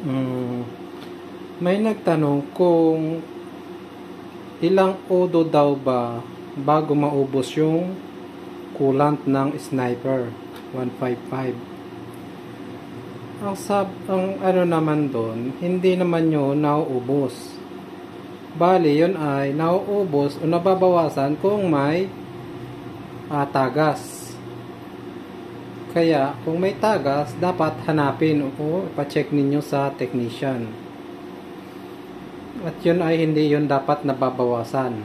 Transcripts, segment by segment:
Mm, may nagtanong kung ilang odo daw ba bago maubos yung coolant ng Sniper 155. Ang ano naman doon, hindi naman yun nauubos. Bali, yun ay nauubos o nababawasan kung may tagas. Kaya, kung may tagas, dapat hanapin o ipacheck ninyo sa technician. At yun ay hindi yun dapat nababawasan.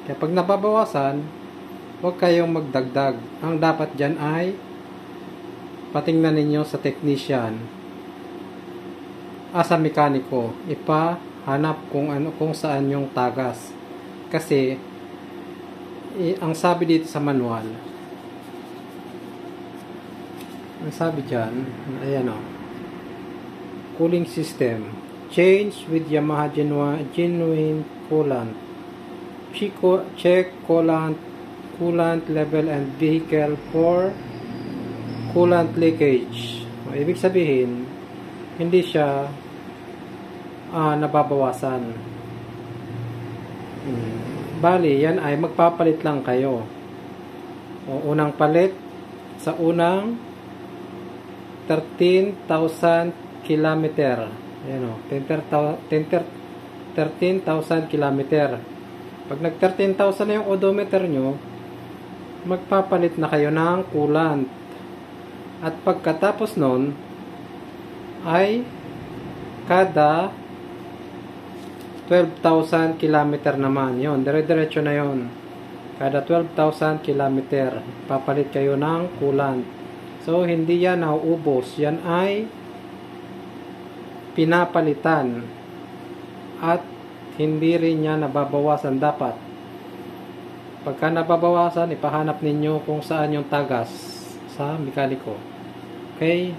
Kaya pag nababawasan, huwag kayong magdagdag. Ang dapat dyan ay patingnan ninyo sa technician. Sa mekaniko, ipahanap kung saan yung tagas. Kasi ang sabi dito sa manual, ang sabi dyan, ayan o, cooling system, change with Yamaha genuine coolant. Check coolant level and vehicle for coolant leakage. Ibig sabihin, hindi siya nababawasan. Bali, yan ay magpapalit lang kayo. Unang palit sa unang 13,000 kilometer. Ayan o, 13,000 kilometer. Pag nag 13,000 na yung odometer nyo, magpapalit na kayo ng coolant. At pagkatapos nun, ay kada 12,000 kilometer naman. Yun, dire-diretso na yun. Kada 12,000 kilometer, papalit kayo ng coolant. So, hindi yan nauubos. Yan ay pinapalitan. At hindi rin yan nababawasan dapat. Pagka nababawasan, ipahanap ninyo kung saan yung tagas sa mekaniko. Okay?